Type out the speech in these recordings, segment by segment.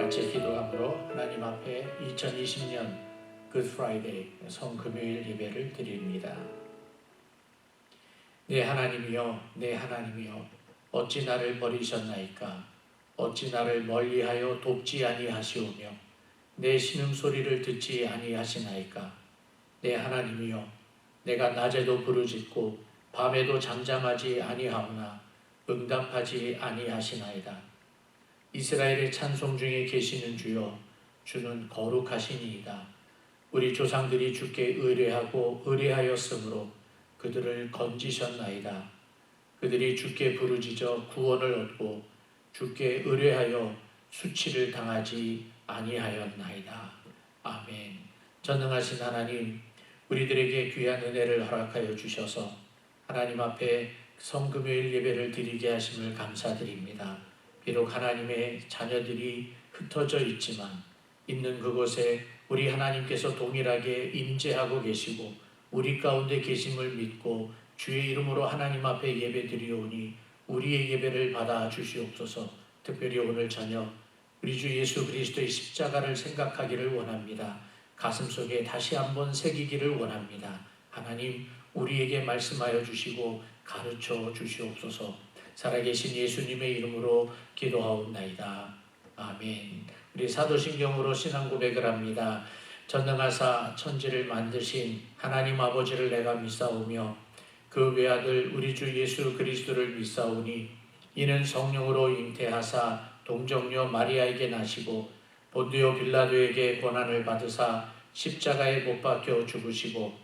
같이 기도함으로 하나님 앞에 2020년 굿 프라이데이 성금요일 예배를 드립니다. 내 하나님이여, 내 하나님이여, 어찌 나를 버리셨나이까? 어찌 나를 멀리하여 돕지 아니하시오며 내 신음소리를 듣지 아니하시나이까? 내 하나님이여, 내가 낮에도 부르짖고 밤에도 잠잠하지 아니하오나 응답하지 아니하시나이다. 이스라엘의 찬송 중에 계시는 주여, 주는 거룩하시니이다. 우리 조상들이 주께 의뢰하고 의뢰하였으므로 그들을 건지셨나이다. 그들이 주께 부르짖어 구원을 얻고 주께 의뢰하여 수치를 당하지 아니하였나이다. 아멘. 전능하신 하나님, 우리들에게 귀한 은혜를 허락하여 주셔서 하나님 앞에 성금요일 예배를 드리게 하심을 감사드립니다. 비록 하나님의 자녀들이 흩어져 있지만 있는 그곳에 우리 하나님께서 동일하게 임재하고 계시고 우리 가운데 계심을 믿고 주의 이름으로 하나님 앞에 예배 드리오니 우리의 예배를 받아 주시옵소서. 특별히 오늘 저녁 우리 주 예수 그리스도의 십자가를 생각하기를 원합니다. 가슴속에 다시 한번 새기기를 원합니다. 하나님, 우리에게 말씀하여 주시고 가르쳐 주시옵소서. 살아계신 예수님의 이름으로 기도하옵나이다. 아멘. 우리 사도신경으로 신앙 고백을 합니다. 전능하사 천지를 만드신 하나님 아버지를 내가 믿사오며 그 외아들 우리 주 예수 그리스도를 믿사오니 이는 성령으로 잉태하사 동정녀 마리아에게 나시고 본디오 빌라도에게 고난을 받으사 십자가에 못 박혀 죽으시고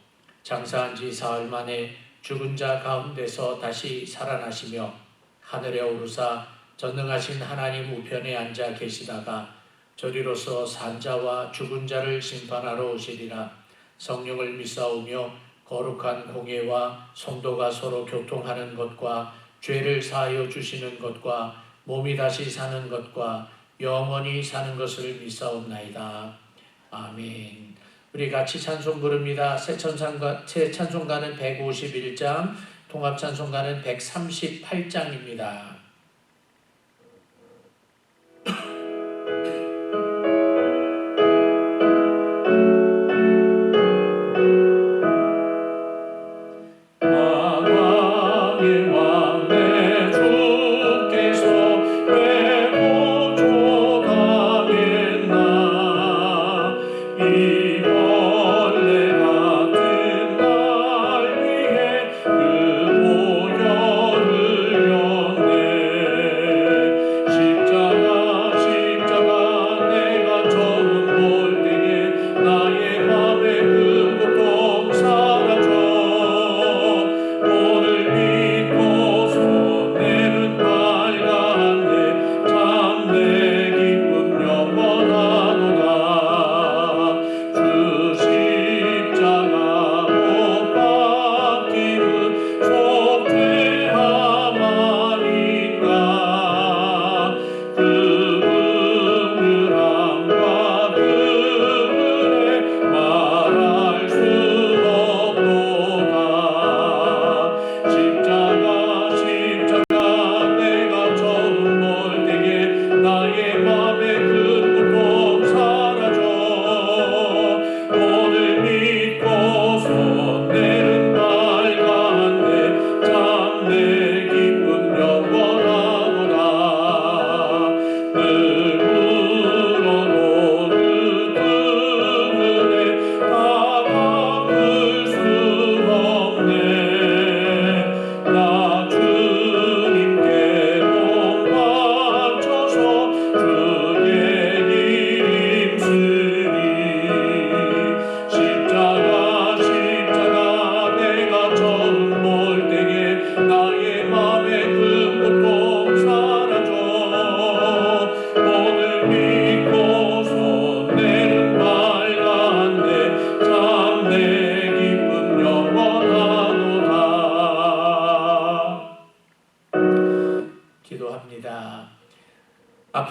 장사한 지 사흘 만에 죽은 자 가운데서 다시 살아나시며 하늘에 오르사 전능하신 하나님 우편에 앉아 계시다가 저리로서 산자와 죽은 자를 심판하러 오시리라. 성령을 믿사오며 거룩한 공예와 성도가 서로 교통하는 것과 죄를 사하여 주시는 것과 몸이 다시 사는 것과 영원히 사는 것을 믿사옵나이다. 아멘. 우리 같이 찬송 부릅니다. 새 찬송가는 151장, 통합 찬송가는 138장입니다.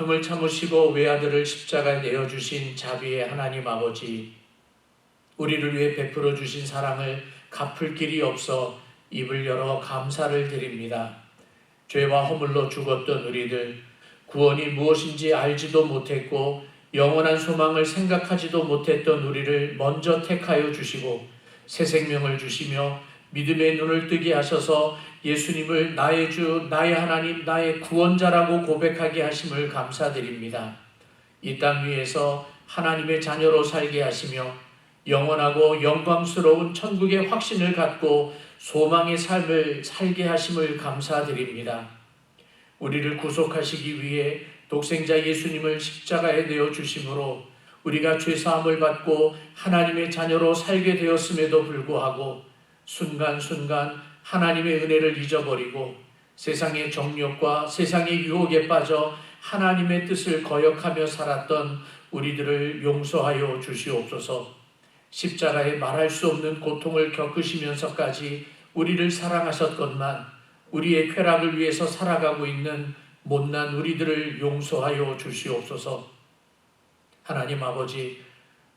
아픔을 참으시고 외아들을 십자가에 내어주신 자비의 하나님 아버지, 우리를 위해 베풀어 주신 사랑을 갚을 길이 없어 입을 열어 감사를 드립니다. 죄와 허물로 죽었던 우리들, 구원이 무엇인지 알지도 못했고 영원한 소망을 생각하지도 못했던 우리를 먼저 택하여 주시고 새 생명을 주시며 믿음의 눈을 뜨게 하셔서 예수님을 나의 주, 나의 하나님, 나의 구원자라고 고백하게 하심을 감사드립니다. 이 땅 위에서 하나님의 자녀로 살게 하시며 영원하고 영광스러운 천국의 확신을 갖고 소망의 삶을 살게 하심을 감사드립니다. 우리를 구속하시기 위해 독생자 예수님을 십자가에 내어 주심으로 우리가 죄사함을 받고 하나님의 자녀로 살게 되었음에도 불구하고 순간순간 하나님의 은혜를 잊어버리고 세상의 정욕과 세상의 유혹에 빠져 하나님의 뜻을 거역하며 살았던 우리들을 용서하여 주시옵소서. 십자가에 말할 수 없는 고통을 겪으시면서까지 우리를 사랑하셨건만 우리의 쾌락을 위해서 살아가고 있는 못난 우리들을 용서하여 주시옵소서. 하나님 아버지,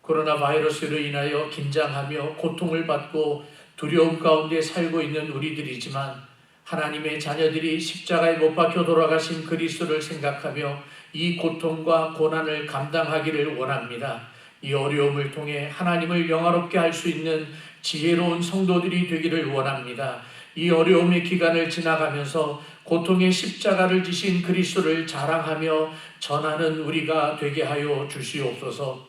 코로나 바이러스로 인하여 긴장하며 고통을 받고 두려움 가운데 살고 있는 우리들이지만 하나님의 자녀들이 십자가에 못 박혀 돌아가신 그리스도를 생각하며 이 고통과 고난을 감당하기를 원합니다. 이 어려움을 통해 하나님을 영화롭게 할 수 있는 지혜로운 성도들이 되기를 원합니다. 이 어려움의 기간을 지나가면서 고통의 십자가를 지신 그리스도를 자랑하며 전하는 우리가 되게 하여 주시옵소서.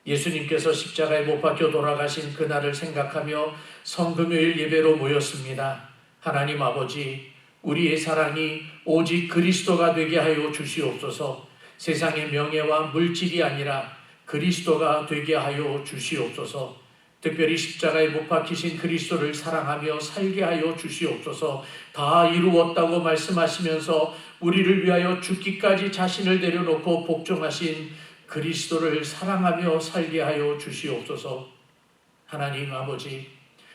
예수님께서 십자가에 못 박혀 돌아가신 그날을 생각하며 성금요일 예배로 모였습니다. 하나님 아버지, 우리의 사랑이 오직 그리스도가 되게 하여 주시옵소서. 세상의 명예와 물질이 아니라 그리스도가 되게 하여 주시옵소서. 특별히 십자가에 못 박히신 그리스도를 사랑하며 살게 하여 주시옵소서. 다 이루었다고 말씀하시면서 우리를 위하여 죽기까지 자신을 내려놓고 복종하신 그리스도를 사랑하며 살게 하여 주시옵소서. 하나님 아버지,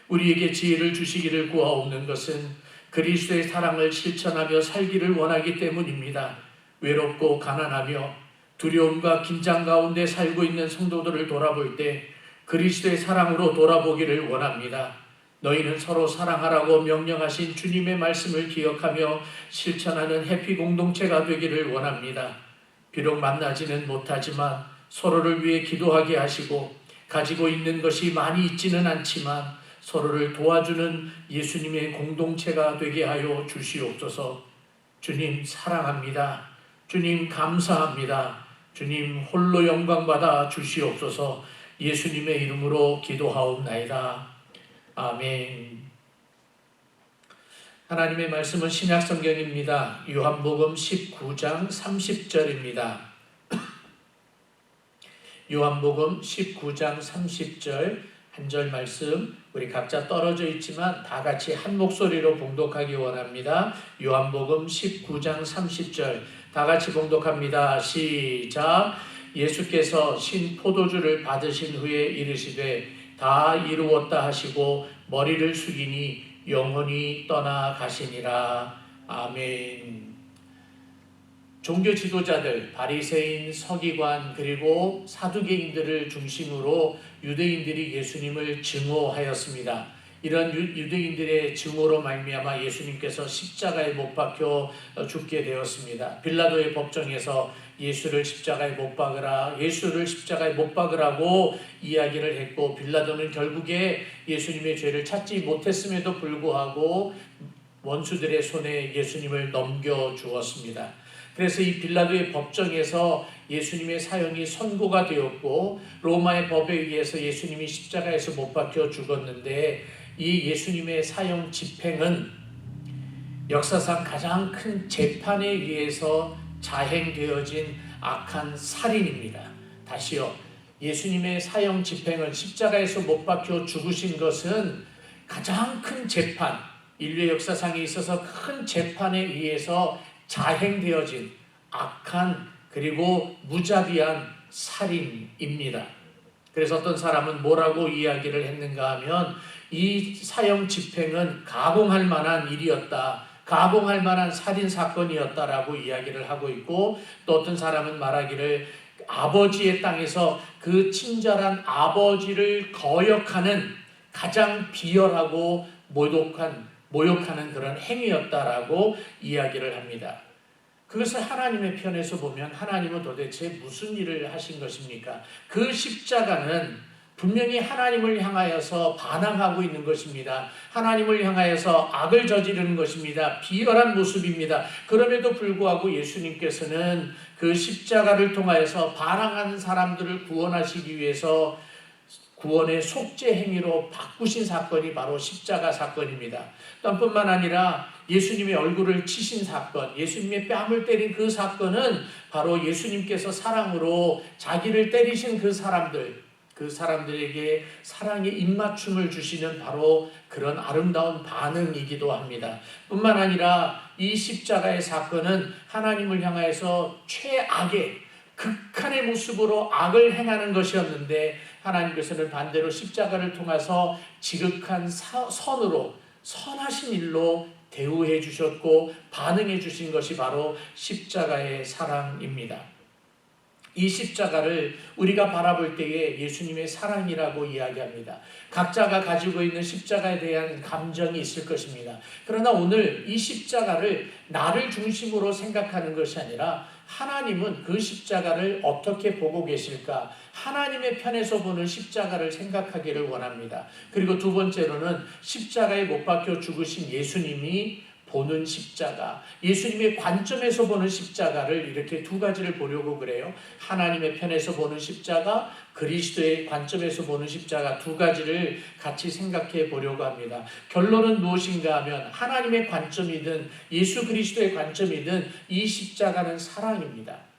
우리에게 지혜를 주시기를 구하옵는 것은 그리스도의 사랑을 실천하며 살기를 원하기 때문입니다. 외롭고 가난하며 두려움과 긴장 가운데 살고 있는 성도들을 돌아볼 때 그리스도의 사랑으로 돌아보기를 원합니다. 너희는 서로 사랑하라고 명령하신 주님의 말씀을 기억하며 실천하는 해피 공동체가 되기를 원합니다. 비록 만나지는 못하지만 서로를 위해 기도하게 하시고 가지고 있는 것이 많이 있지는 않지만 서로를 도와주는 예수님의 공동체가 되게 하여 주시옵소서. 주님 사랑합니다. 주님 감사합니다. 주님 홀로 영광받아 주시옵소서. 예수님의 이름으로 기도하옵나이다. 아멘. 하나님의 말씀은 신약성경입니다. 요한복음 19장 30절입니다. 요한복음 19장 30절 한 절 말씀, 우리 각자 떨어져 있지만 다 같이 한 목소리로 봉독하기 원합니다. 요한복음 19장 30절 다 같이 봉독합니다. 시작. 예수께서 신 포도주를 받으신 후에 이르시되 다 이루었다 하시고 머리를 숙이니 영원히 떠나가시니라. 아멘. 종교 지도자들, 바리새인, 서기관 그리고 사두개인들을 중심으로 유대인들이 예수님을 증오하였습니다. 이런 유대인들의 증오로 말미암아 예수님께서 십자가에 못 박혀 죽게 되었습니다. 빌라도의 법정에서 예수를 십자가에 못 박으라, 예수를 십자가에 못 박으라고 이야기를 했고 빌라도는 결국에 예수님의 죄를 찾지 못했음에도 불구하고 원수들의 손에 예수님을 넘겨주었습니다. 그래서 이 빌라도의 법정에서 예수님의 사형이 선고가 되었고 로마의 법에 의해서 예수님이 십자가에서 못 박혀 죽었는데 이 예수님의 사형 집행은 역사상 가장 큰 재판에 의해서 자행되어진 악한 살인입니다. 다시요. 예수님의 사형 집행은 십자가에서 못 박혀 죽으신 것은 가장 큰 재판, 인류의 역사상에 있어서 큰 재판에 의해서 자행되어진 악한 그리고 무자비한 살인입니다. 그래서 어떤 사람은 뭐라고 이야기를 했는가 하면 이 사형 집행은 가공할 만한 일이었다. 가공할 만한 살인사건이었다라고 이야기를 하고 있고 또 어떤 사람은 말하기를 아버지의 땅에서 그 친절한 아버지를 거역하는 가장 비열하고 모욕하는 그런 행위였다라고 이야기를 합니다. 그것을 하나님의 편에서 보면 하나님은 도대체 무슨 일을 하신 것입니까? 그 십자가는 분명히 하나님을 향하여서 반항하고 있는 것입니다. 하나님을 향하여서 악을 저지르는 것입니다. 비열한 모습입니다. 그럼에도 불구하고 예수님께서는 그 십자가를 통하여서 반항하는 사람들을 구원하시기 위해서 구원의 속죄 행위로 바꾸신 사건이 바로 십자가 사건입니다. 뿐만 아니라 예수님의 얼굴을 치신 사건, 예수님의 뺨을 때린 그 사건은 바로 예수님께서 사랑으로 자기를 때리신 그 사람들에게 사랑의 입맞춤을 주시는 바로 그런 아름다운 반응이기도 합니다. 뿐만 아니라 이 십자가의 사건은 하나님을 향하여서 최악의 극한의 모습으로 악을 행하는 것이었는데 하나님께서는 반대로 십자가를 통해서 지극한 선으로 선하신 일로 대우해 주셨고 반응해 주신 것이 바로 십자가의 사랑입니다. 이 십자가를 우리가 바라볼 때에 예수님의 사랑이라고 이야기합니다. 각자가 가지고 있는 십자가에 대한 감정이 있을 것입니다. 그러나 오늘 이 십자가를 나를 중심으로 생각하는 것이 아니라 하나님은 그 십자가를 어떻게 보고 계실까? 하나님의 편에서 보는 십자가를 생각하기를 원합니다. 그리고 두 번째로는 십자가에 못 박혀 죽으신 예수님이 보는 십자가, 예수님의 관점에서 보는 십자가를 이렇게 두 가지를 보려고 그래요. 하나님의 편에서 보는 십자가, 그리스도의 관점에서 보는 십자가 두 가지를 같이 생각해 보려고 합니다. 결론은 무엇인가 하면 하나님의 관점이든 예수 그리스도의 관점이든 이 십자가는 사랑입니다.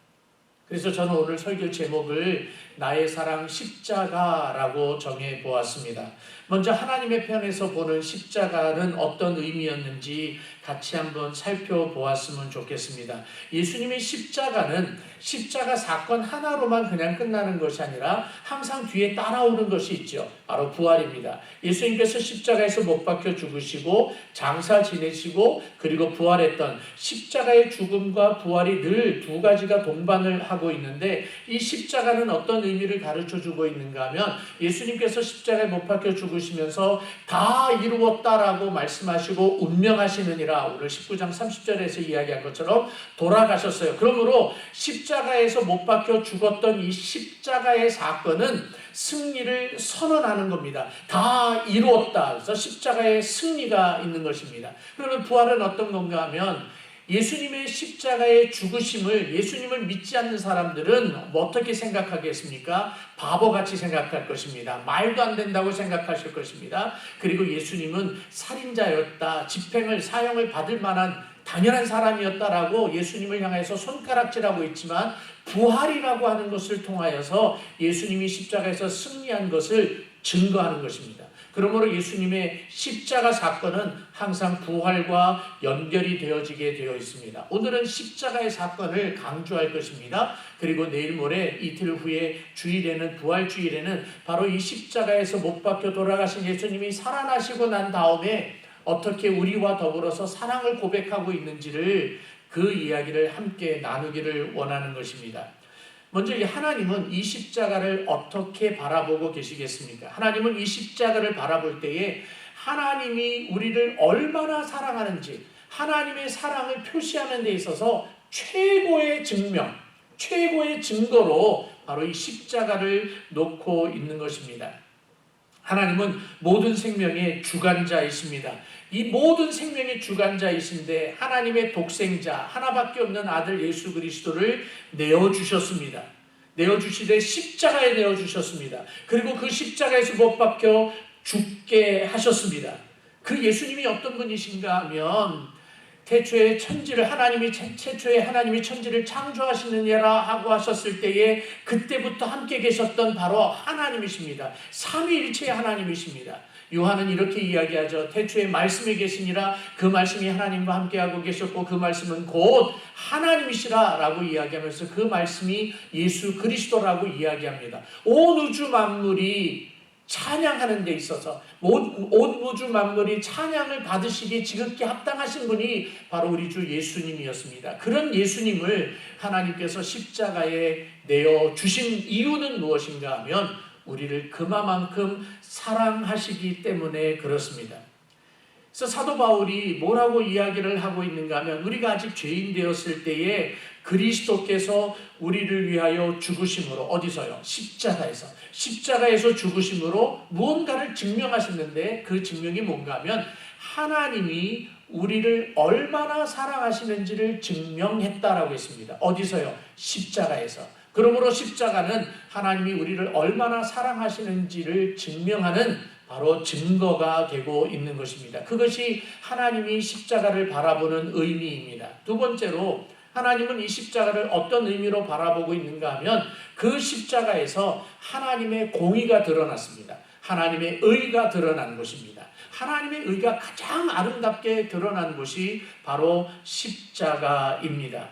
그래서 저는 오늘 설교 제목을 나의 사랑 십자가라고 정해 보았습니다. 먼저 하나님의 편에서 보는 십자가는 어떤 의미였는지 같이 한번 살펴보았으면 좋겠습니다. 예수님의 십자가는 십자가 사건 하나로만 그냥 끝나는 것이 아니라 항상 뒤에 따라오는 것이 있죠. 바로 부활입니다. 예수님께서 십자가에서 못 박혀 죽으시고 장사 지내시고 그리고 부활했던 십자가의 죽음과 부활이 늘 두 가지가 동반을 하고 있는데 이 십자가는 어떤 의미를 가르쳐주고 있는가 하면 예수님께서 십자가에 못 박혀 죽으시면서 다 이루었다라고 말씀하시고 운명하시느니라 오늘 19장 30절에서 이야기한 것처럼 돌아가셨어요. 그러므로 십자가에서 못 박혀 죽었던 이 십자가의 사건은 승리를 선언하는 겁니다. 다 이루었다. 그래서 십자가의 승리가 있는 것입니다. 그러면 부활은 어떤 건가 하면 예수님의 십자가의 죽으심을 예수님을 믿지 않는 사람들은 어떻게 생각하겠습니까? 바보같이 생각할 것입니다. 말도 안 된다고 생각하실 것입니다. 그리고 예수님은 살인자였다. 집행을 사형을 받을 만한 당연한 사람이었다라고 예수님을 향해서 손가락질하고 있지만 부활이라고 하는 것을 통하여서 예수님이 십자가에서 승리한 것을 증거하는 것입니다. 그러므로 예수님의 십자가 사건은 항상 부활과 연결이 되어지게 되어 있습니다. 오늘은 십자가의 사건을 강조할 것입니다. 그리고 내일 모레 이틀 후에 주일에는 부활주일에는 바로 이 십자가에서 못 박혀 돌아가신 예수님이 살아나시고 난 다음에 어떻게 우리와 더불어서 사랑을 고백하고 있는지를 그 이야기를 함께 나누기를 원하는 것입니다. 먼저 하나님은 이 십자가를 어떻게 바라보고 계시겠습니까? 하나님은 이 십자가를 바라볼 때에 하나님이 우리를 얼마나 사랑하는지 하나님의 사랑을 표시하는 데 있어서 최고의 증명, 최고의 증거로 바로 이 십자가를 놓고 있는 것입니다. 하나님은 모든 생명의 주관자이십니다. 이 모든 생명의 주관자이신데 하나님의 독생자 하나밖에 없는 아들 예수 그리스도를 내어주셨습니다. 내어주시되 십자가에 내어주셨습니다. 그리고 그 십자가에서 못 박혀 죽게 하셨습니다. 그 예수님이 어떤 분이신가 하면 태초에 천지를 최초에 하나님이 천지를 창조하시느니라 하고 하셨을 때에 그때부터 함께 계셨던 바로 하나님이십니다. 삼위일체의 하나님이십니다. 요한은 이렇게 이야기하죠. 태초에 말씀이 계시니라 그 말씀이 하나님과 함께하고 계셨고 그 말씀은 곧 하나님이시라 라고 이야기하면서 그 말씀이 예수 그리스도라고 이야기합니다. 온 우주 만물이 찬양하는 데 있어서 온 우주 만물이 찬양을 받으시기에 지극히 합당하신 분이 바로 우리 주 예수님이었습니다. 그런 예수님을 하나님께서 십자가에 내어주신 이유는 무엇인가 하면 우리를 그만큼 사랑하시기 때문에 그렇습니다. 그래서 사도 바울이 뭐라고 이야기를 하고 있는가 하면 우리가 아직 죄인 되었을 때에 그리스도께서 우리를 위하여 죽으심으로 어디서요? 십자가에서 죽으심으로 무언가를 증명하셨는데 그 증명이 뭔가 하면 하나님이 우리를 얼마나 사랑하시는지를 증명했다라고 했습니다. 어디서요? 십자가에서. 그러므로 십자가는 하나님이 우리를 얼마나 사랑하시는지를 증명하는 바로 증거가 되고 있는 것입니다. 그것이 하나님이 십자가를 바라보는 의미입니다. 두 번째로 하나님은 이 십자가를 어떤 의미로 바라보고 있는가 하면 그 십자가에서 하나님의 공의가 드러났습니다. 하나님의 의가 드러난 것입니다. 하나님의 의가 가장 아름답게 드러난 것이 바로 십자가입니다.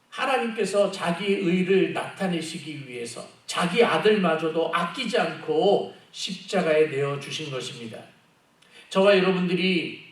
하나님께서 자기의 의를 나타내시기 위해서 자기 아들마저도 아끼지 않고 십자가에 내어주신 것입니다. 저와 여러분들이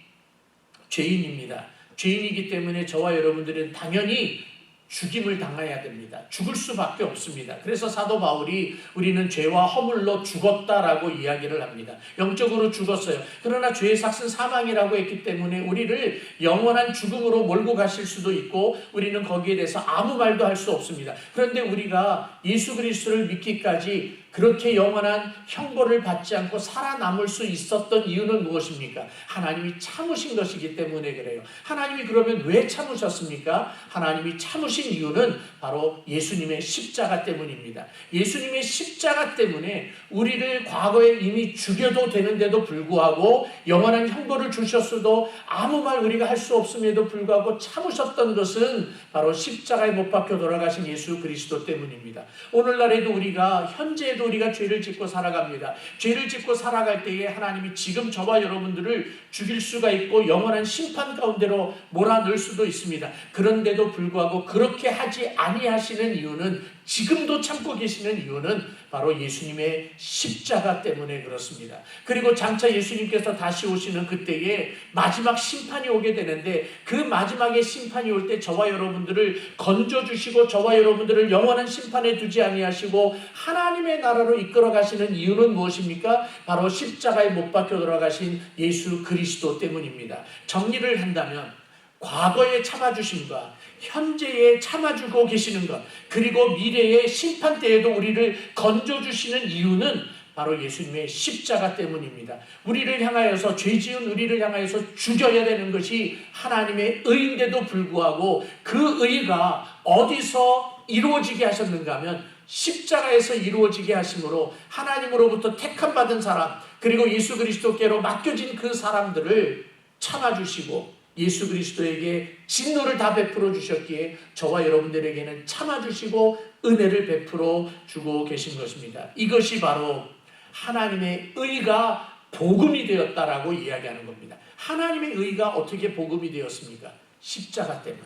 죄인입니다. 죄인이기 때문에 저와 여러분들은 당연히 죽임을 당해야 됩니다. 죽을 수밖에 없습니다. 그래서 사도 바울이 우리는 죄와 허물로 죽었다라고 이야기를 합니다. 영적으로 죽었어요. 그러나 죄의 삭은 사망이라고 했기 때문에 우리를 영원한 죽음으로 몰고 가실 수도 있고 우리는 거기에 대해서 아무 말도 할 수 없습니다. 그런데 우리가 예수 그리스도를 믿기까지 그렇게 영원한 형벌을 받지 않고 살아남을 수 있었던 이유는 무엇입니까? 하나님이 참으신 것이기 때문에 그래요. 하나님이 그러면 왜 참으셨습니까? 하나님이 참으신 이유는 바로 예수님의 십자가 때문입니다. 예수님의 십자가 때문에 우리를 과거에 이미 죽여도 되는데도 불구하고 영원한 형벌을 주셨어도 아무 말 우리가 할 수 없음에도 불구하고 참으셨던 것은 바로 십자가에 못 박혀 돌아가신 예수 그리스도 때문입니다. 오늘날에도 우리가 현재에도 우리가 죄를 짓고 살아갑니다. 죄를 짓고 살아갈 때에 하나님이 지금 저와 여러분들을 죽일 수가 있고 영원한 심판 가운데로 몰아넣을 수도 있습니다. 그런데도 불구하고 그렇게 하지 아니하시는 이유는 지금도 참고 계시는 이유는 바로 예수님의 십자가 때문에 그렇습니다. 그리고 장차 예수님께서 다시 오시는 그때에 마지막 심판이 오게 되는데 그 마지막에 심판이 올 때 저와 여러분들을 건져주시고 저와 여러분들을 영원한 심판에 두지 아니하시고 하나님의 나라로 이끌어 가시는 이유는 무엇입니까? 바로 십자가에 못 박혀 돌아가신 예수 그리스도 때문입니다. 정리를 한다면 과거에 참아주심과 현재에 참아주고 계시는 것 그리고 미래의 심판 때에도 우리를 건져주시는 이유는 바로 예수님의 십자가 때문입니다. 우리를 향하여서 죄지은 우리를 향하여서 죽여야 되는 것이 하나님의 의인데도 불구하고 그 의가 어디서 이루어지게 하셨는가 하면 십자가에서 이루어지게 하심으로 하나님으로부터 택함받은 사람 그리고 예수 그리스도께로 맡겨진 그 사람들을 참아주시고 예수 그리스도에게 진노를 다 베풀어 주셨기에 저와 여러분들에게는 참아주시고 은혜를 베풀어 주고 계신 것입니다. 이것이 바로 하나님의 의가 복음이 되었다라고 이야기하는 겁니다. 하나님의 의가 어떻게 복음이 되었습니까? 십자가 때문에.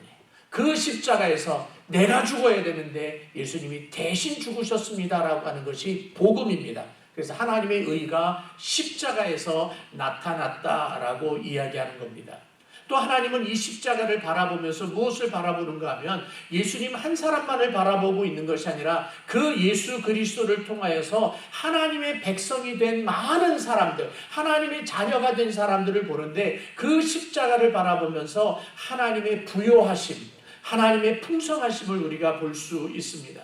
그 십자가에서 내가 죽어야 되는데 예수님이 대신 죽으셨습니다라고 하는 것이 복음입니다. 그래서 하나님의 의가 십자가에서 나타났다라고 이야기하는 겁니다. 또 하나님은 이 십자가를 바라보면서 무엇을 바라보는가 하면 예수님 한 사람만을 바라보고 있는 것이 아니라 그 예수 그리스도를 통하여서 하나님의 백성이 된 많은 사람들, 하나님의 자녀가 된 사람들을 보는데 그 십자가를 바라보면서 하나님의 부요하심, 하나님의 풍성하심을 우리가 볼 수 있습니다.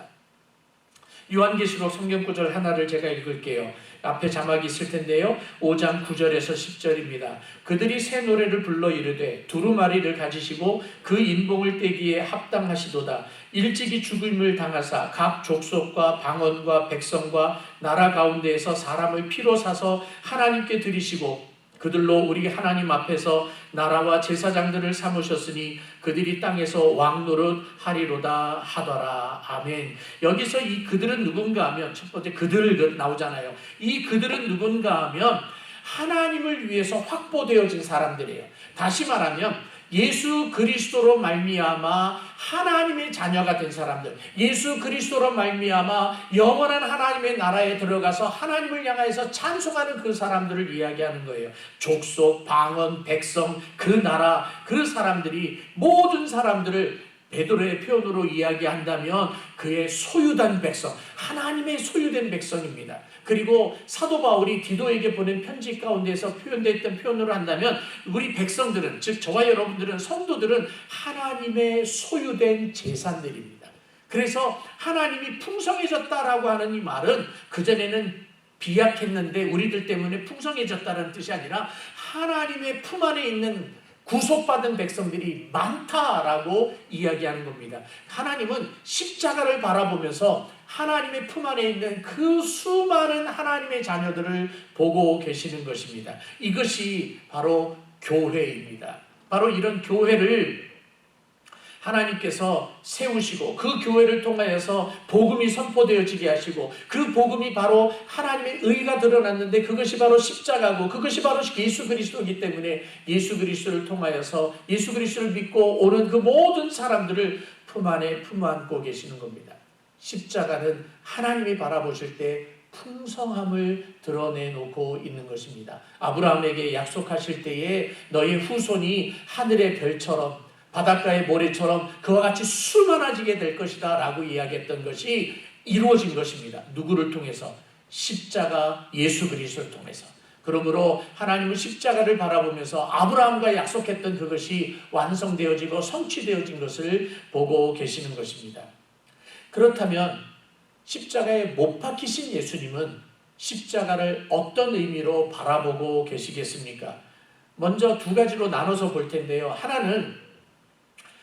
요한계시록 성경구절 하나를 제가 읽을게요. 앞에 자막이 있을 텐데요. 5장 9절에서 10절입니다. 그들이 새 노래를 불러 이르되 두루마리를 가지시고 그 인봉을 떼기에 합당하시도다. 일찍이 죽음을 당하사 각 족속과 방언과 백성과 나라 가운데에서 사람을 피로 사서 하나님께 드리시고 그들로 우리 하나님 앞에서 나라와 제사장들을 삼으셨으니 그들이 땅에서 왕노릇 하리로다 하더라. 아멘. 여기서 이 그들은 누군가 하면 첫 번째 그들 나오잖아요. 이 그들은 누군가 하면 하나님을 위해서 확보되어진 사람들이에요. 다시 말하면 예수 그리스도로 말미암아 하나님의 자녀가 된 사람들, 예수 그리스도로 말미암아 영원한 하나님의 나라에 들어가서 하나님을 향하여서 찬송하는 그 사람들을 이야기하는 거예요. 족속, 방언, 백성, 그 나라, 그 사람들이 모든 사람들을 베드로의 표현으로 이야기한다면 그의 소유된 백성, 하나님의 소유된 백성입니다. 그리고 사도 바울이 디도에게 보낸 편지 가운데서 표현됐던 표현으로 한다면 우리 백성들은, 즉 저와 여러분들은, 성도들은 하나님의 소유된 재산들입니다. 그래서 하나님이 풍성해졌다라고 하는 이 말은 그전에는 비약했는데 우리들 때문에 풍성해졌다는 뜻이 아니라 하나님의 품 안에 있는 구속받은 백성들이 많다라고 이야기하는 겁니다. 하나님은 십자가를 바라보면서 하나님의 품 안에 있는 그 수많은 하나님의 자녀들을 보고 계시는 것입니다. 이것이 바로 교회입니다. 바로 이런 교회를 하나님께서 세우시고 그 교회를 통하여서 복음이 선포되어지게 하시고 그 복음이 바로 하나님의 의가 드러났는데 그것이 바로 십자가고 그것이 바로 예수 그리스도이기 때문에 예수 그리스도를 통하여서 예수 그리스도를 믿고 오는 그 모든 사람들을 품 안에 품안고 계시는 겁니다. 십자가는 하나님이 바라보실 때 풍성함을 드러내놓고 있는 것입니다. 아브라함에게 약속하실 때에 너의 후손이 하늘의 별처럼 바닷가의 모래처럼 그와 같이 수많아지게 될 것이다 라고 이야기했던 것이 이루어진 것입니다. 누구를 통해서? 십자가 예수 그리스도를 통해서. 그러므로 하나님은 십자가를 바라보면서 아브라함과 약속했던 그것이 완성되어지고 성취되어진 것을 보고 계시는 것입니다. 그렇다면 십자가에 못 박히신 예수님은 십자가를 어떤 의미로 바라보고 계시겠습니까? 먼저 두 가지로 나눠서 볼 텐데요. 하나는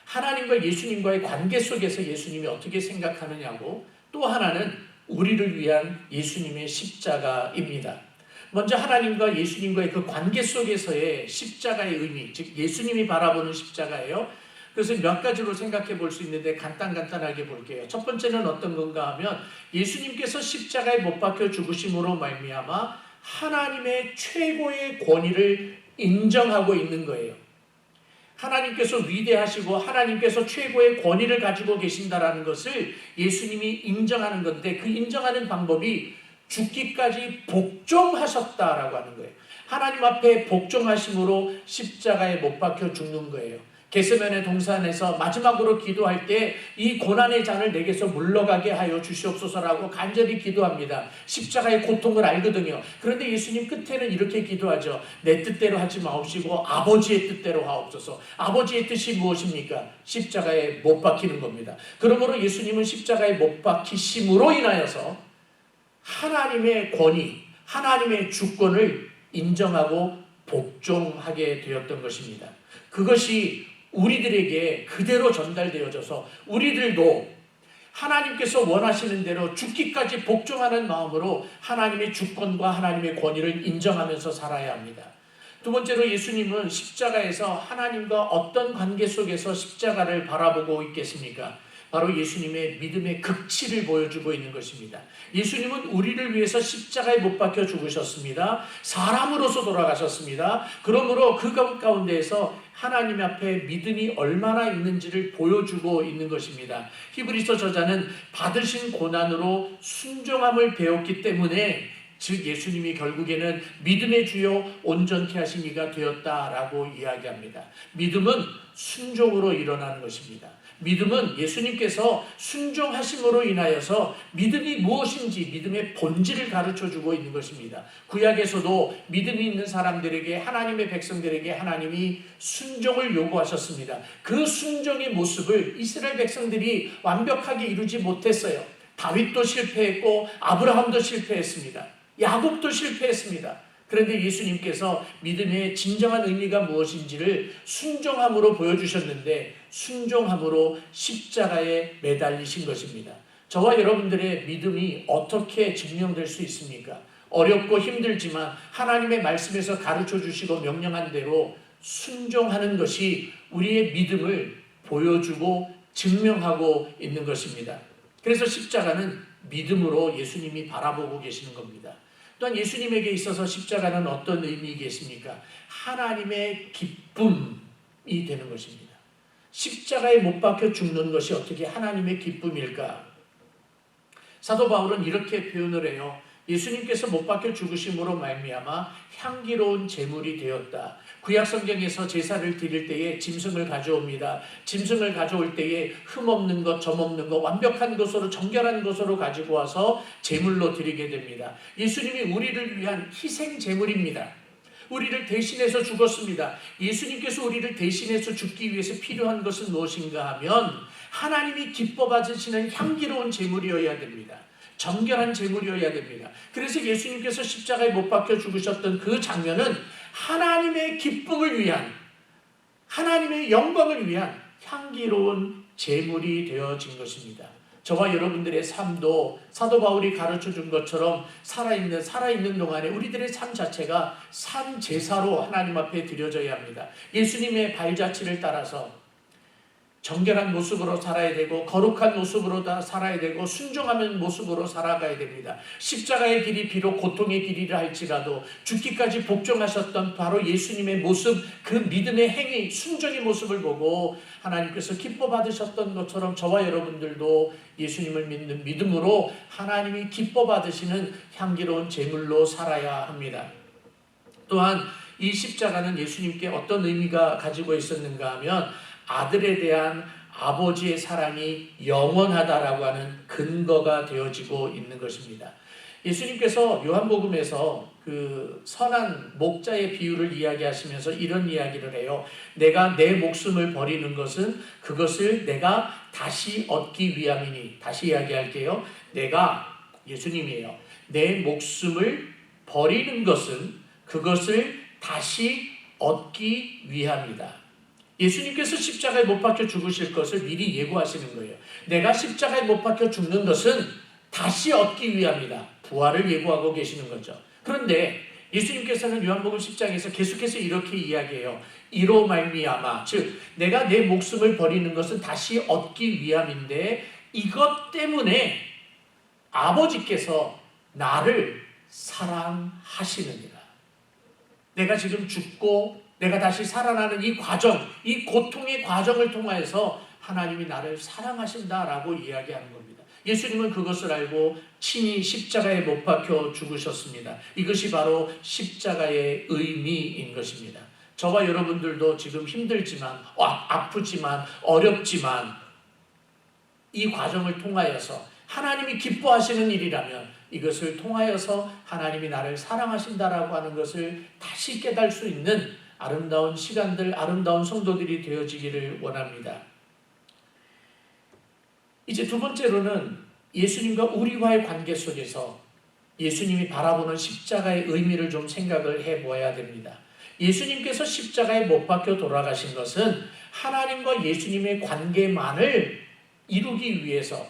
하나님과 예수님과의 관계 속에서 예수님이 어떻게 생각하느냐고, 또 하나는 우리를 위한 예수님의 십자가입니다. 먼저 하나님과 예수님과의 그 관계 속에서의 십자가의 의미, 즉 예수님이 바라보는 십자가예요. 그래서 몇 가지로 생각해 볼 수 있는데 간단하게 볼게요. 첫 번째는 어떤 건가 하면 예수님께서 십자가에 못 박혀 죽으심으로 말미암아 하나님의 최고의 권위를 인정하고 있는 거예요. 하나님께서 위대하시고 하나님께서 최고의 권위를 가지고 계신다라는 것을 예수님이 인정하는 건데 그 인정하는 방법이 죽기까지 복종하셨다라고 하는 거예요. 하나님 앞에 복종하심으로 십자가에 못 박혀 죽는 거예요. 겟세마네 동산에서 마지막으로 기도할 때 이 고난의 잔을 내게서 물러가게 하여 주시옵소서라고 간절히 기도합니다. 십자가의 고통을 알거든요. 그런데 예수님 끝에는 이렇게 기도하죠. 내 뜻대로 하지 마옵시고 아버지의 뜻대로 하옵소서. 아버지의 뜻이 무엇입니까? 십자가에 못 박히는 겁니다. 그러므로 예수님은 십자가에 못 박히심으로 인하여서 하나님의 권위, 하나님의 주권을 인정하고 복종하게 되었던 것입니다. 그것이 우리들에게 그대로 전달되어져서 우리들도 하나님께서 원하시는 대로 죽기까지 복종하는 마음으로 하나님의 주권과 하나님의 권위를 인정하면서 살아야 합니다. 두 번째로 예수님은 십자가에서 하나님과 어떤 관계 속에서 십자가를 바라보고 있겠습니까? 바로 예수님의 믿음의 극치를 보여주고 있는 것입니다. 예수님은 우리를 위해서 십자가에 못 박혀 죽으셨습니다. 사람으로서 돌아가셨습니다. 그러므로 그 가운데에서 하나님 앞에 믿음이 얼마나 있는지를 보여주고 있는 것입니다. 히브리서 저자는 받으신 고난으로 순종함을 배웠기 때문에 즉 예수님이 결국에는 믿음의 주요 온전케 하신 이가 되었다라고 이야기합니다. 믿음은 순종으로 일어나는 것입니다. 믿음은 예수님께서 순종하심으로 인하여서 믿음이 무엇인지 믿음의 본질을 가르쳐주고 있는 것입니다. 구약에서도 믿음이 있는 사람들에게 하나님의 백성들에게 하나님이 순종을 요구하셨습니다. 그 순종의 모습을 이스라엘 백성들이 완벽하게 이루지 못했어요. 다윗도 실패했고 아브라함도 실패했습니다. 야곱도 실패했습니다. 그런데 예수님께서 믿음의 진정한 의미가 무엇인지를 순종함으로 보여주셨는데 순종함으로 십자가에 매달리신 것입니다. 저와 여러분들의 믿음이 어떻게 증명될 수 있습니까? 어렵고 힘들지만 하나님의 말씀에서 가르쳐 주시고 명령한 대로 순종하는 것이 우리의 믿음을 보여주고 증명하고 있는 것입니다. 그래서 십자가는 믿음으로 예수님이 바라보고 계시는 겁니다. 또한 예수님에게 있어서 십자가는 어떤 의미이겠습니까? 하나님의 기쁨이 되는 것입니다. 십자가에 못 박혀 죽는 것이 어떻게 하나님의 기쁨일까? 사도 바울은 이렇게 표현을 해요. 예수님께서 못 박혀 죽으심으로 말미암아 향기로운 제물이 되었다. 구약 성경에서 제사를 드릴 때에 짐승을 가져옵니다. 짐승을 가져올 때에 흠없는 것, 점없는 것, 완벽한 것으로 정결한 것으로 가지고 와서 제물로 드리게 됩니다. 예수님이 우리를 위한 희생 제물입니다. 우리를 대신해서 죽었습니다. 예수님께서 우리를 대신해서 죽기 위해서 필요한 것은 무엇인가 하면 하나님이 기뻐 받으시는 향기로운 제물이어야 됩니다. 정결한 제물이어야 됩니다. 그래서 예수님께서 십자가에 못 박혀 죽으셨던 그 장면은 하나님의 기쁨을 위한, 하나님의 영광을 위한 향기로운 제물이 되어진 것입니다. 저와 여러분들의 삶도 사도 바울이 가르쳐 준 것처럼 살아있는 동안에 우리들의 삶 자체가 산 제사로 하나님 앞에 드려져야 합니다. 예수님의 발자취를 따라서 정결한 모습으로 살아야 되고 거룩한 모습으로 다 살아야 되고 순종하는 모습으로 살아가야 됩니다. 십자가의 길이 비록 고통의 길이라 할지라도 죽기까지 복종하셨던 바로 예수님의 모습, 그 믿음의 행위, 순종의 모습을 보고 하나님께서 기뻐 받으셨던 것처럼 저와 여러분들도 예수님을 믿는 믿음으로 하나님이 기뻐 받으시는 향기로운 제물로 살아야 합니다. 또한 이 십자가는 예수님께 어떤 의미가 가지고 있었는가 하면 아들에 대한 아버지의 사랑이 영원하다라고 하는 근거가 되어지고 있는 것입니다. 예수님께서 요한복음에서 그 선한 목자의 비유를 이야기하시면서 이런 이야기를 해요. 내가 내 목숨을 버리는 것은 그것을 내가 다시 얻기 위함이니. 다시 이야기할게요. 예수님이에요. 내 목숨을 버리는 것은 그것을 다시 얻기 위함이다. 예수님께서 십자가에 못 박혀 죽으실 것을 미리 예고하시는 거예요. 내가 십자가에 못 박혀 죽는 것은 다시 얻기 위함이다. 부활을 예고하고 계시는 거죠. 그런데 예수님께서는 요한복음 10장에서 계속해서 이렇게 이야기해요. 이로 말미암아, 즉 내가 내 목숨을 버리는 것은 다시 얻기 위함인데 이것 때문에 아버지께서 나를 사랑하시느니라. 내가 지금 죽고 내가 다시 살아나는 이 과정, 이 고통의 과정을 통하여서 하나님이 나를 사랑하신다라고 이야기하는 겁니다. 예수님은 그것을 알고 친히 십자가에 못 박혀 죽으셨습니다. 이것이 바로 십자가의 의미인 것입니다. 저와 여러분들도 지금 힘들지만, 아프지만, 어렵지만 이 과정을 통하여서 하나님이 기뻐하시는 일이라면 이것을 통하여서 하나님이 나를 사랑하신다라고 하는 것을 다시 깨달을 수 있는 아름다운 시간들, 아름다운 성도들이 되어지기를 원합니다. 이제 두 번째로는 예수님과 우리와의 관계 속에서 예수님이 바라보는 십자가의 의미를 좀 생각을 해보아야 됩니다. 예수님께서 십자가에 못 박혀 돌아가신 것은 하나님과 예수님의 관계만을 이루기 위해서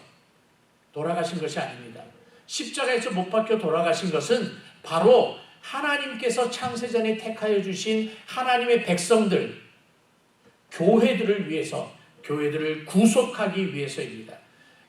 돌아가신 것이 아닙니다. 십자가에서 못 박혀 돌아가신 것은 바로 하나님께서 창세전에 택하여 주신 하나님의 백성들, 교회들을 위해서, 교회들을 구속하기 위해서입니다.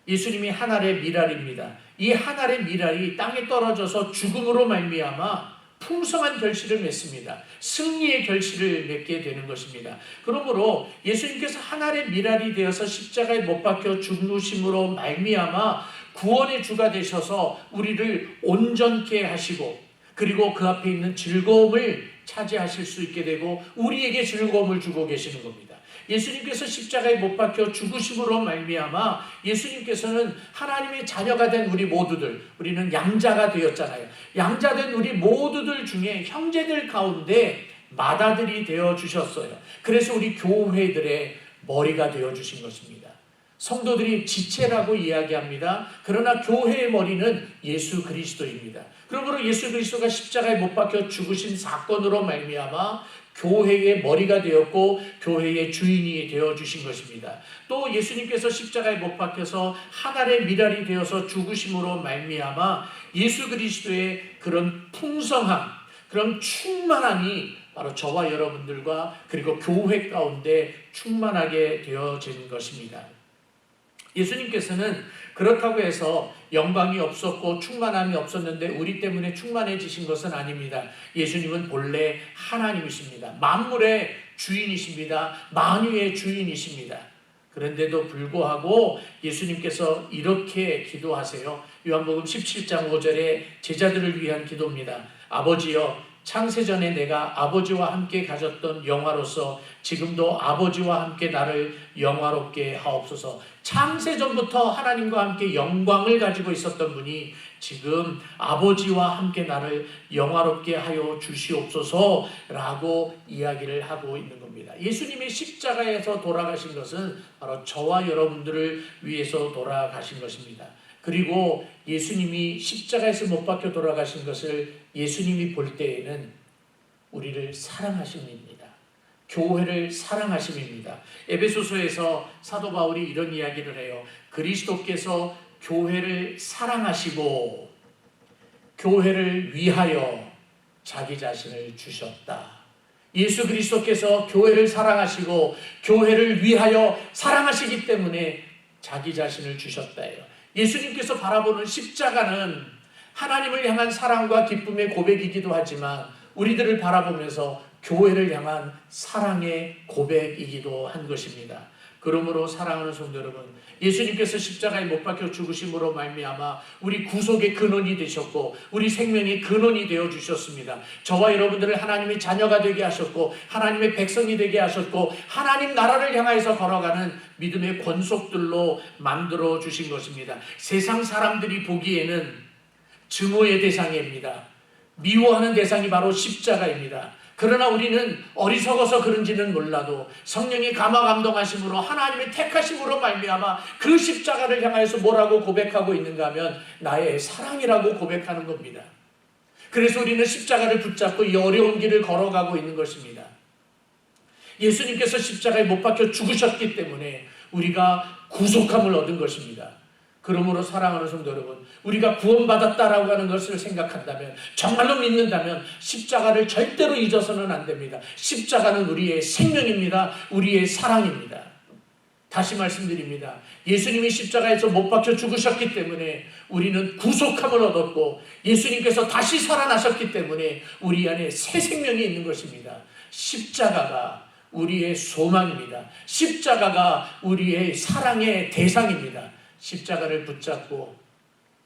예수님이 하늘의 미랄입니다. 이 하늘의 미랄이 땅에 떨어져서 죽음으로 말미암아 풍성한 결실을 맺습니다. 승리의 결실을 맺게 되는 것입니다. 그러므로 예수님께서 하늘의 미랄이 되어서 십자가에 못 박혀 죽으심으로 말미암아 구원의 주가 되셔서 우리를 온전케 하시고 그리고 그 앞에 있는 즐거움을 차지하실 수 있게 되고 우리에게 즐거움을 주고 계시는 겁니다. 예수님께서 십자가에 못 박혀 죽으심으로 말미암아 예수님께서는 하나님의 자녀가 된 우리 모두들, 우리는 양자가 되었잖아요. 양자된 우리 모두들 중에 형제들 가운데 맏아들이 되어주셨어요. 그래서 우리 교회들의 머리가 되어주신 것입니다. 성도들이 지체라고 이야기합니다. 그러나 교회의 머리는 예수 그리스도입니다. 그러므로 예수 그리스도가 십자가에 못 박혀 죽으신 사건으로 말미암아 교회의 머리가 되었고 교회의 주인이 되어주신 것입니다. 또 예수님께서 십자가에 못 박혀서 하늘의 미랄이 되어서 죽으심으로 말미암아 예수 그리스도의 그런 풍성함, 그런 충만함이 바로 저와 여러분들과 그리고 교회 가운데 충만하게 되어진 것입니다. 예수님께서는 그렇다고 해서 영광이 없었고 충만함이 없었는데 우리 때문에 충만해지신 것은 아닙니다. 예수님은 본래 하나님이십니다. 만물의 주인이십니다. 만유의 주인이십니다. 그런데도 불구하고 예수님께서 이렇게 기도하세요. 요한복음 17장 5절에 제자들을 위한 기도입니다. 아버지여, 창세전에 내가 아버지와 함께 가졌던 영화로서 지금도 아버지와 함께 나를 영화롭게 하옵소서. 창세전부터 하나님과 함께 영광을 가지고 있었던 분이 지금 아버지와 함께 나를 영화롭게 하여 주시옵소서 라고 이야기를 하고 있는 겁니다. 예수님의 십자가에서 돌아가신 것은 바로 저와 여러분들을 위해서 돌아가신 것입니다. 그리고 예수님이 십자가에서 못 박혀 돌아가신 것을 예수님이 볼 때에는 우리를 사랑하심입니다. 교회를 사랑하심입니다. 에베소서에서 사도 바울이 이런 이야기를 해요. 그리스도께서 교회를 사랑하시고 교회를 위하여 자기 자신을 주셨다. 예수 그리스도께서 교회를 사랑하시고 교회를 위하여 사랑하시기 때문에 자기 자신을 주셨다예요. 예수님께서 바라보는 십자가는 하나님을 향한 사랑과 기쁨의 고백이기도 하지만 우리들을 바라보면서 교회를 향한 사랑의 고백이기도 한 것입니다. 그러므로 사랑하는 성도 여러분, 예수님께서 십자가에 못 박혀 죽으심으로 말미암아 우리 구속의 근원이 되셨고 우리 생명의 근원이 되어 주셨습니다. 저와 여러분들을 하나님의 자녀가 되게 하셨고 하나님의 백성이 되게 하셨고 하나님 나라를 향하여서 걸어가는 믿음의 권속들로 만들어 주신 것입니다. 세상 사람들이 보기에는 증오의 대상입니다. 미워하는 대상이 바로 십자가입니다. 그러나 우리는 어리석어서 그런지는 몰라도 성령이 감화 감동하심으로 하나님의 택하심으로 말미암아 그 십자가를 향하여서 뭐라고 고백하고 있는가 하면 나의 사랑이라고 고백하는 겁니다. 그래서 우리는 십자가를 붙잡고 이 어려운 길을 걸어가고 있는 것입니다. 예수님께서 십자가에 못 박혀 죽으셨기 때문에 우리가 구속함을 얻은 것입니다. 그러므로 사랑하는 성도 여러분, 우리가 구원받았다라고 하는 것을 생각한다면, 정말로 믿는다면 십자가를 절대로 잊어서는 안 됩니다. 십자가는 우리의 생명입니다. 우리의 사랑입니다. 다시 말씀드립니다. 예수님이 십자가에서 못 박혀 죽으셨기 때문에 우리는 구속함을 얻었고 예수님께서 다시 살아나셨기 때문에 우리 안에 새 생명이 있는 것입니다. 십자가가 우리의 소망입니다. 십자가가 우리의 사랑의 대상입니다. 십자가를 붙잡고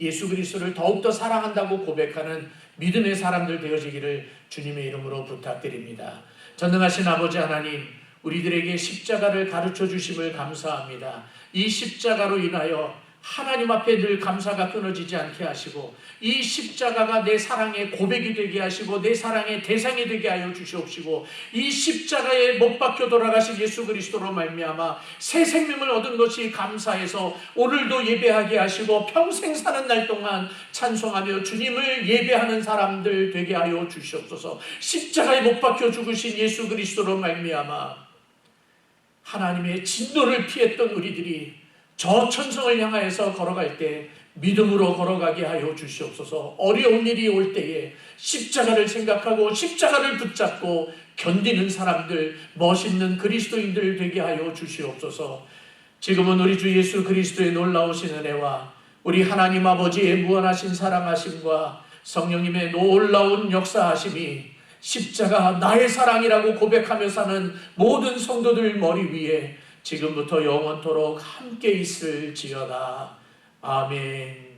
예수 그리스도를 더욱더 사랑한다고 고백하는 믿음의 사람들 되어지기를 주님의 이름으로 부탁드립니다. 전능하신 아버지 하나님, 우리들에게 십자가를 가르쳐 주심을 감사합니다. 이 십자가로 인하여 하나님 앞에 늘 감사가 끊어지지 않게 하시고 이 십자가가 내 사랑의 고백이 되게 하시고 내 사랑의 대상이 되게 하여 주시옵시고 이 십자가에 못 박혀 돌아가신 예수 그리스도로 말미암아 새 생명을 얻은 것이 감사해서 오늘도 예배하게 하시고 평생 사는 날 동안 찬송하며 주님을 예배하는 사람들 되게 하여 주시옵소서. 십자가에 못 박혀 죽으신 예수 그리스도로 말미암아 하나님의 진노를 피했던 우리들이 저 천성을 향하여서 걸어갈 때 믿음으로 걸어가게 하여 주시옵소서. 어려운 일이 올 때에 십자가를 생각하고 십자가를 붙잡고 견디는 사람들, 멋있는 그리스도인들 되게 하여 주시옵소서. 지금은 우리 주 예수 그리스도의 놀라우신 은혜와 우리 하나님 아버지의 무한하신 사랑하심과 성령님의 놀라운 역사하심이 십자가 나의 사랑이라고 고백하며 사는 모든 성도들 머리 위에 지금부터 영원토록 함께 있을지어다. 아멘.